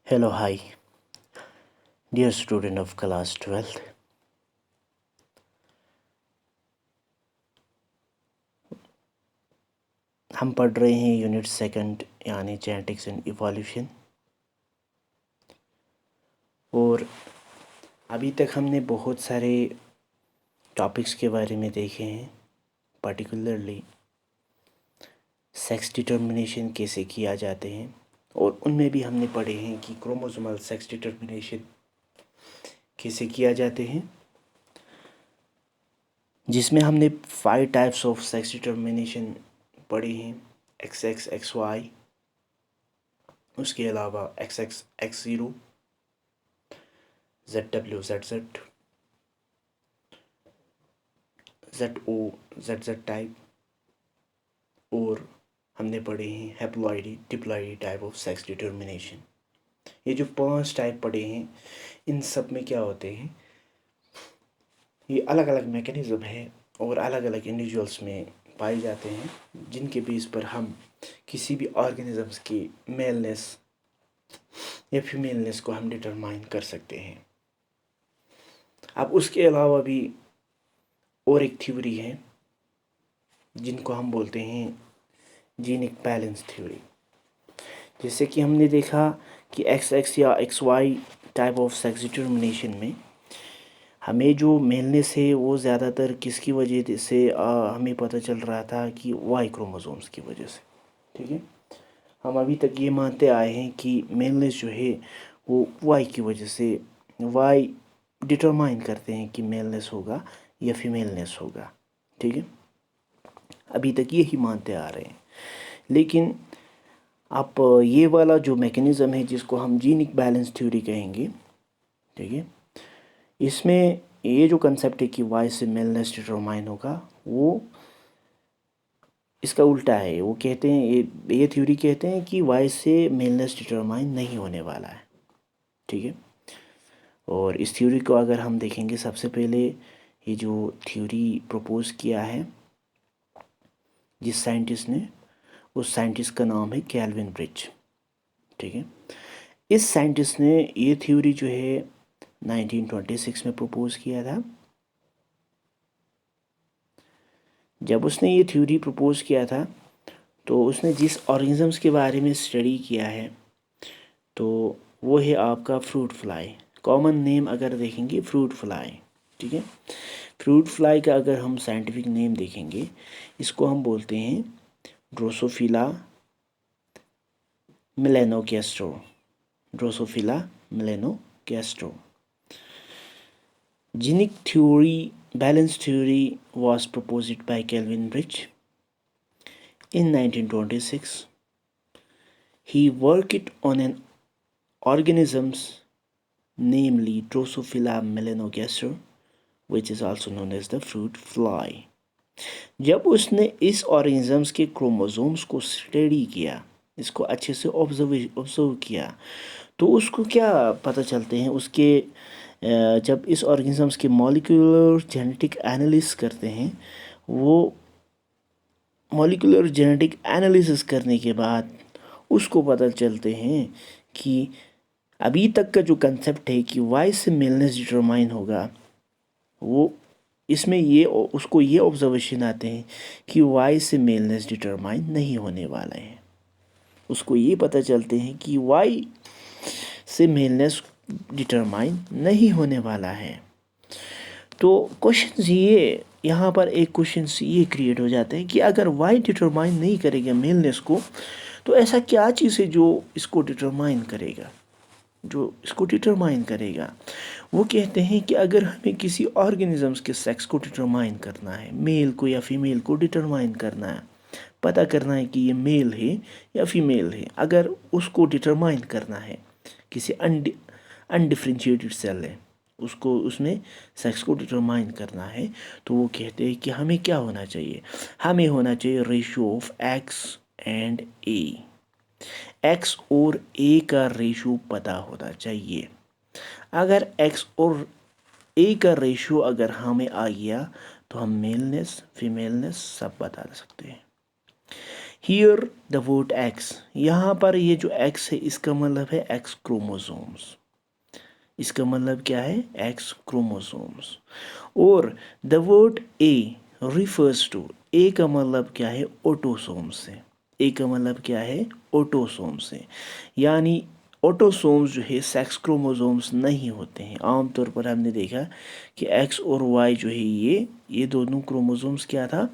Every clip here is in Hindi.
Hello, hi, dear student of class 12th. हम पढ़ रहे हैं यूनिट सेकंड यानी जेनेटिक्स एंड इवोल्यूशन। और अभी तक हमने बहुत सारे टॉपिक्स के बारे में देखे हैं, पर्टिकुलरली सेक्स डिटर्मिनेशन कैसे किया जाते हैं, और उनमें भी हमने पढ़े हैं कि क्रोमोसोमल सेक्स डिटर्मिनेशन कैसे किया जाते हैं, जिसमें हमने 5 टाइप्स ऑफ सेक्स डिटर्मिनेशन पढ़े हैं। XX XY, उसके अलावा XX X0, ZW ZZ, ZO ZZ type, और हमने पढ़े हैं हैप्लॉइडी diploidy type of sex determination. ये जो 5 टाइप पढ़े हैं, इन सब में क्या होते हैं, ये अलग अलग मैकेनिज़्म है और अलग अलग इंडिविजुअल्स में पाए जाते हैं, जिनके बेस पर हम किसी भी ऑर्गेनिजम्स की मेलनेस या फीमेलनेस को हम डिटरमाइन कर सकते हैं। अब उसके अलावा भी और एक थ्योरी है जिनको हम बोलते हैं जीनिक बैलेंस थ्योरी। जैसे कि हमने देखा कि XX या XY type of sex determination में हमें जो मेलनेस है वो ज़्यादातर किसकी वजह से हमें पता चल रहा था कि वाई क्रोमोसोम्स की वजह से। ठीक है, हम अभी तक ये मानते आए हैं कि मेलनेस जो है वो वाई की वजह से, वाई डिटरमाइन करते हैं कि मेलनेस होगा या फीमेलनेस होगा। ठीक है, अभी तक यही मानते आ रहे हैं। लेकिन आप ये वाला जो मैकेनिज़्म है जिसको हम जीनिक बैलेंस थ्योरी कहेंगे, ठीक है, इसमें ये जो कंसेप्ट है कि वाई से मेलनेस डिटरमाइन होगा, वो इसका उल्टा है। वो कहते हैं, ये थ्योरी कहते हैं कि वाई से मेलनेस डिटरमाइन नहीं होने वाला है। ठीक है, और इस थ्योरी को अगर हम देखेंगे, सबसे पहले ये जो थ्योरी प्रपोज किया है जिस साइंटिस्ट ने, उस साइंटिस्ट का नाम है कैल्विन ब्रिज। ठीक है, इस साइंटिस्ट ने ये थ्योरी जो है 1926 में प्रपोज किया था। जब उसने ये थ्योरी प्रपोज किया था तो उसने जिस ऑर्गेनिजम्स के बारे में स्टडी किया है तो वो है आपका फ्रूट फ्लाई। कॉमन नेम अगर देखेंगे फ्रूट फ्लाई। ठीक है, फ्रूट फ्लाई का अगर हम साइंटिफिक नेम देखेंगे, इसको हम बोलते हैं Drosophila melanogaster. Drosophila melanogaster. Genic theory, balance theory was proposed by Kelvin Bridge in 1926. He worked on an organisms, namely Drosophila melanogaster, which is also known as the fruit fly. जब उसने इस ऑर्गेनिजम्स के क्रोमोसोम्स को स्टडी किया, इसको अच्छे से ऑब्जर्व किया, तो उसको क्या पता चलते हैं, उसके जब इस ऑर्गेनिजम्स के मॉलिक्यूलर जेनेटिक एनालिसिस करते हैं, वो मॉलिक्यूलर जेनेटिक एनालिसिस करने के बाद उसको पता चलते हैं कि अभी तक का जो कंसेप्ट है कि वाई से मेलनेस डिटरमाइन होगा, वो इसमें ये उसको ये ऑब्जर्वेशन आते हैं कि वाई से मेलनेस डिटरमाइन नहीं होने वाला है। उसको ये पता चलते हैं कि वाई से मेलनेस डिटरमाइन नहीं होने वाला है। तो क्वेश्चन ये, यहाँ पर एक क्वेश्चन ये क्रिएट हो जाते हैं कि अगर वाई डिटरमाइन नहीं करेगा मेलनेस को, तो ऐसा क्या चीज़ है जो इसको डिटरमाइन करेगा, जो इसको डिटरमाइन करेगा। वो कहते हैं कि अगर हमें किसी ऑर्गेनिजम्स के सेक्स को डिटरमाइन करना है, मेल को या फीमेल को डिटरमाइन करना है, पता करना है कि ये मेल है या फीमेल है, अगर उसको डिटरमाइन करना है, किसी अनडिफरेंशिएटेड सेल है, उसको उसमें सेक्स को डिटरमाइन करना है, तो वो कहते हैं कि हमें क्या होना चाहिए, हमें होना चाहिए ratio of x and A. X और ए का रेशियो पता होना चाहिए। अगर एक्स और ए का रेशियो अगर हमें आ गया तो हम मेलनेस फीमेलनेस सब बता सकते हैं। हियर द वर्ड एक्स, यहाँ पर ये जो एक्स है इसका मतलब है एक्स क्रोमोसोम्स, इसका मतलब क्या है एक्स क्रोमोसोम्स। और the word A refers to, A का मतलब क्या है ऑटोसोम से, ए का मतलब क्या है ऑटोसोम से, यानी ऑटोसोम्स जो है सेक्स क्रोमोसोम्स नहीं होते हैं। आमतौर पर हमने देखा कि एक्स और वाई जो है ये दोनों क्रोमोसोम्स क्या था,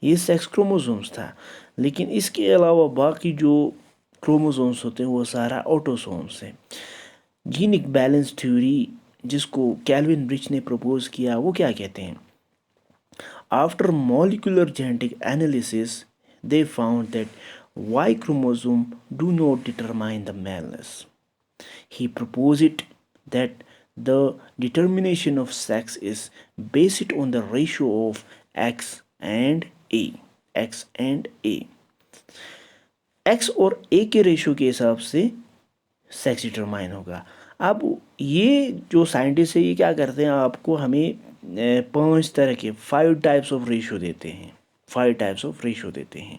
ये सेक्स क्रोमोसोम्स था, लेकिन इसके अलावा बाकी जो क्रोमोसोम्स होते हैं वो सारा ऑटोसोम्स है। जीनिक बैलेंस थ्योरी जिसको कैल्विन ब्रिच ने प्रपोज किया वो क्या कहते हैं, after molecular genetic analysis they found that Y chromosome do not determine the maleness. He proposed that the determination of sex is based on the ratio of X and A. X and A. X और A के रेशियो के हिसाब से सेक्स डिटरमाइन होगा। अब ये जो साइंटिस्ट है ये क्या करते हैं, आपको हमें 5 तरह के 5 टाइप्स ऑफ रेशियो देते हैं, 5 टाइप्स ऑफ रेशियो देते हैं,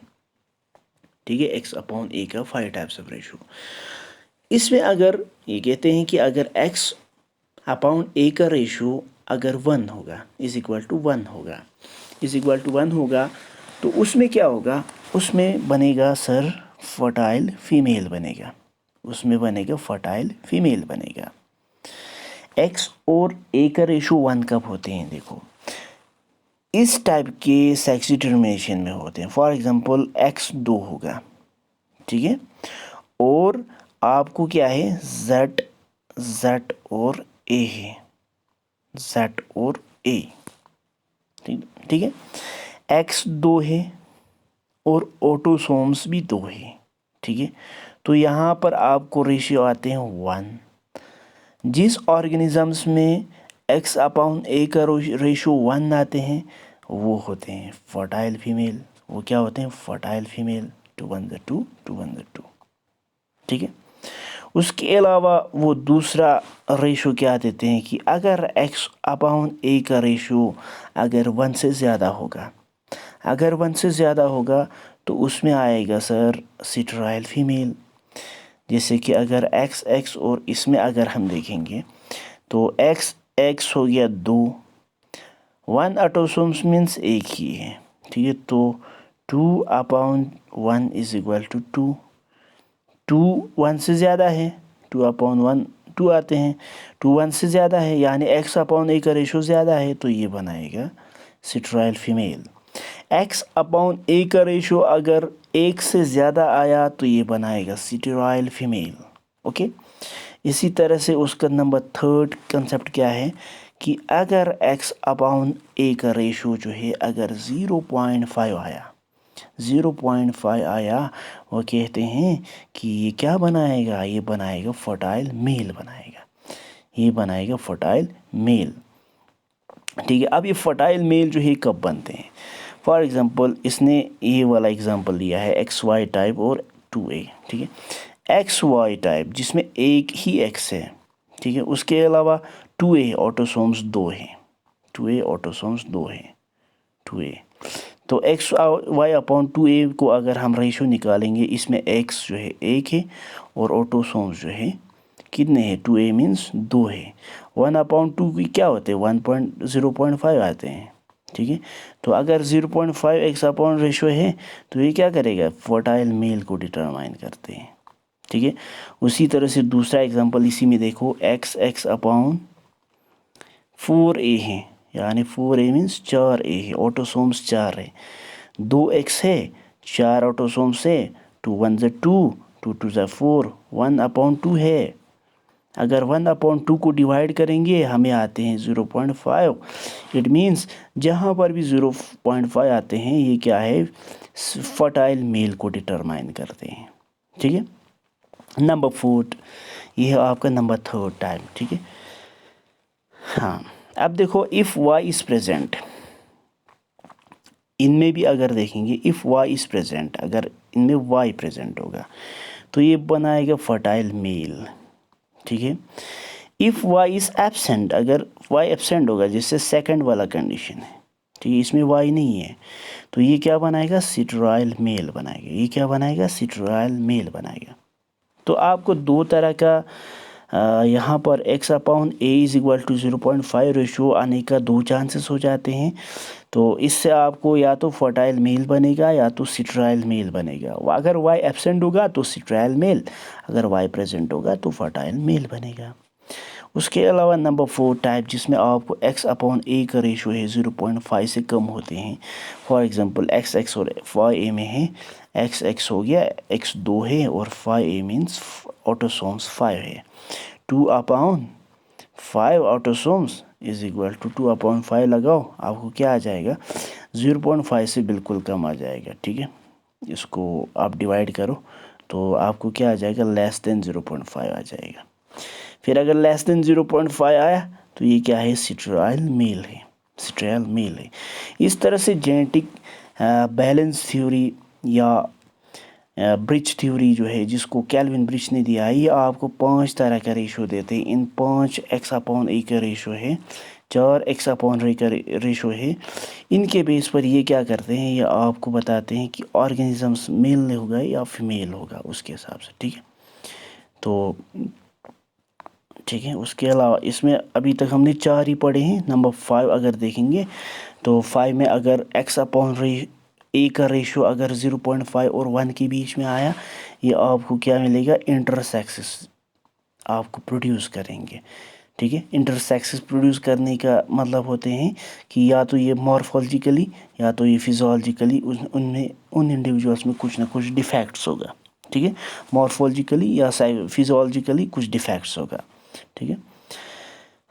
ठीक है, एक्स अपॉन ए का 5 टाइप्स ऑफ रेशियो। इसमें अगर ये कहते हैं कि अगर एक्स अपॉन ए का रेशियो अगर 1 होगा इज इक्वल टू 1 होगा, इज इक्वल टू 1 होगा, तो उसमें क्या होगा, उसमें बनेगा सर फर्टाइल फीमेल बनेगा, उसमें बनेगा फर्टाइल फीमेल बनेगा। एक्स और ए का रेशियो 1 कब होते हैं, देखो इस टाइप के सेक्स डिटर्मिनेशन में होते हैं। फॉर एग्जांपल एक्स 2 होगा, ठीक है, और आपको क्या है जेड, जेड और ए है, जेड और ए, ठीक है, एक्स 2 है और ऑटोसोम्स भी 2 है, ठीक है, तो यहाँ पर आपको रेशियो आते हैं 1। जिस ऑर्गेनिजम्स में एक्स अपॉन ए का रेशियो 1 आते हैं वो होते हैं फर्टाइल फीमेल, वो क्या होते हैं फर्टाइल फीमेल, 2 1 2 2 1 2, ठीक है। उसके अलावा वो दूसरा रेशियो क्या देते हैं कि अगर एक्स अपॉन ए का रेशियो अगर 1 से ज़्यादा होगा, अगर 1 से ज़्यादा होगा तो उसमें आएगा सर स्टेराइल फीमेल। जैसे कि अगर एक्स एक्स और इसमें अगर हम देखेंगे तो एक्स एक्स हो गया 2, 1 ऑटोसोम्स मीन्स एक ही है, ठीक है, तो 2 अपॉन 1 इज इक्वल टू 2, 2 1 से ज़्यादा है, 2 अपॉन 1 2 आते हैं, 2 1 से ज़्यादा है यानी एक्स अपॉन ए का रेशो ज़्यादा है तो ये बनाएगा स्टेराइल फीमेल। एक्स अपॉन ए का रेशो अगर 1 से ज़्यादा आया तो ये बनाएगा स्टेराइल फीमेल, ओके। इसी तरह से उसका नंबर 3 कंसेप्ट क्या है कि अगर एक्स अपॉन ए का रेशो जो है अगर 0.5 आया, 0.5 आया, वो कहते हैं कि ये क्या बनाएगा, ये बनाएगा फर्टाइल मेल बनाएगा, ये बनाएगा फर्टाइल मेल, ठीक है। अब ये फर्टाइल मेल जो है कब बनते हैं, फॉर एग्जांपल इसने ये वाला एग्जांपल लिया है एक्स वाई टाइप और 2A, ठीक है, एक्स वाई टाइप जिसमें एक ही एक्स है, ठीक है, उसके अलावा 2A ऑटोसोम्स 2 हैं, 2A ऑटोसोम्स 2 हैं, 2A, तो एक्स वाई अपॉन 2A को अगर हम रेशो निकालेंगे इसमें एक्स जो है 1 है और ऑटोसोम्स जो है कितने हैं, 2A मीन्स 2 है, 1 अपॉन 2 की क्या होते हैं 0.5 आते हैं, ठीक है, तो अगर 0.5 एक्स अपॉन रेशो है तो ये क्या करेगा फर्टाइल मेल को डिटरमाइन करते हैं, ठीक है। उसी तरह से दूसरा एग्जांपल इसी में देखो एक्स एक्स अपॉन 4A है, यानी 4A मीन्स 4A है, ऑटोसोम्स 4 है, 2x है, 4 ऑटोसोम्स है, 2 1 2 2 2 4, 1 अपॉन 2 है, अगर 1 अपॉन 2 को डिवाइड करेंगे हमें आते हैं 0.5, इट मीन्स जहाँ पर भी 0.5 आते हैं ये क्या है फर्टाइल मेल को डिटरमाइन करते हैं, ठीक है। नंबर 4 ये है आपका नंबर 3 टाइप, ठीक है। हाँ, अब देखो इफ़ वाई इज़ प्रेजेंट, इनमें भी अगर देखेंगे इफ़ वाई इज़ प्रेजेंट, अगर इनमें वाई प्रेजेंट होगा तो ये बनाएगा फर्टाइल मेल, ठीक है। इफ़ वाई इज़ एब्सेंट, अगर वाई एब्सेंट होगा जिससे सेकंड वाला कंडीशन है, ठीक है, इसमें वाई नहीं है, तो ये क्या बनाएगा, स्टेरॉयल मेल बनाएगा। ये क्या बनाएगा, स्टेरॉयल मेल बनाएगा। तो आपको दो तरह का यहाँ पर x/a = 0.5 आने का दो चांसेस हो जाते हैं। तो इससे आपको या तो फर्टाइल मेल बनेगा या तो स्टेरॉयल मेल बनेगा। अगर y एब्सेंट होगा तो स्टेरॉयल मेल, अगर y प्रेजेंट होगा तो फर्टाइल मेल बनेगा। उसके अलावा नंबर 4 टाइप, जिसमें आपको x/a का रेशो है 0.5 से कम होते हैं। फॉर एग्जांपल XX और FA में है, XX हो गया, X 2 है और FA मीन्स ऑटोसोम्स 5 है। 2/5 ऑटोसोम्स इज इक्वल टू 2/5 लगाओ, आपको क्या आ जाएगा, 0.5 से बिल्कुल कम आ जाएगा। ठीक है, इसको आप डिवाइड करो तो आपको क्या आ जाएगा, लेस देन 0.5 आ जाएगा। फिर अगर लेस देन 0.5 आया तो ये क्या है, स्टेरॉयल मेल है, स्टेरॉयल मेल है। इस तरह से जेनेटिक बैलेंस थ्योरी या ब्रिज थ्योरी जो है, जिसको कैल्विन ब्रिज ने दिया है, ये आपको 5 तरह का रेशो देते हैं। इन 5 x/a का रेशो है, 4 x/a का रेशो है। इनके बेस पर ये क्या करते हैं, ये आपको बताते हैं कि ऑर्गेनिजम्स मेल होगा या फीमेल होगा उसके हिसाब से। ठीक है, तो ठीक है, उसके अलावा इसमें अभी तक हमने 4 ही पढ़े हैं। नंबर 5 अगर देखेंगे तो 5 में अगर x/a का रेशो अगर 0.5 और 1 के बीच में आया, ये आपको क्या मिलेगा, इंटरसेक्सेस आपको प्रोड्यूस करेंगे। ठीक है, इंटरसेक्सेस प्रोड्यूस करने का मतलब होते हैं कि या तो ये मॉर्फोलॉजिकली या तो ये फिजियोलॉजिकली उनमें उन इंडिविजुअल्स में कुछ ना कुछ डिफेक्ट्स होगा। ठीक है, मॉर्फोलॉजिकली या फिजियोलॉजिकली कुछ डिफेक्ट्स होगा। ठीक है,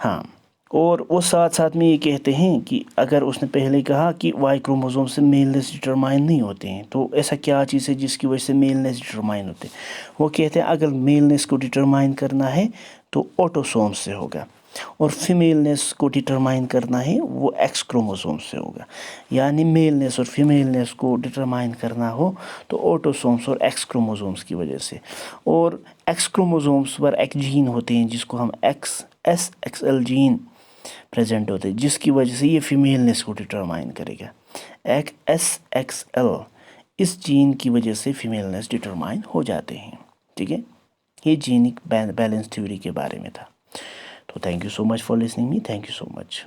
हाँ, और वो साथ साथ में ये कहते हैं कि अगर उसने पहले कहा कि वाई क्रोमोसोम से मेलनेस डिटरमाइन नहीं होते हैं, तो ऐसा क्या चीज़ है जिसकी वजह से मेलनेस डिटरमाइन होते हैं। वो कहते हैं अगर मेलनेस को डिटरमाइन करना है तो ऑटोसोम से होगा, और फीमेलनेस को डिटरमाइन करना है वो एक्स क्रोमोसोम से होगा। यानी मेलनेस और फीमेलनेस को डिटरमाइन करना हो तो ऑटोसोम्स और एक्स क्रोमोसोम्स की वजह से। और एक्स क्रोमोसोम्स पर एक जीन होते हैं जिसको हम SXL जीन प्रेजेंट होते हैं, जिसकी वजह से ये फीमेलनेस को डिटरमाइन करेगा। एक SXL इस जीन की वजह से फीमेलनेस डिटरमाइन हो जाते हैं। ठीक है, ये जीनिक बैलेंस थ्योरी के बारे में था। तो thank you so much for listening me, thank you so much.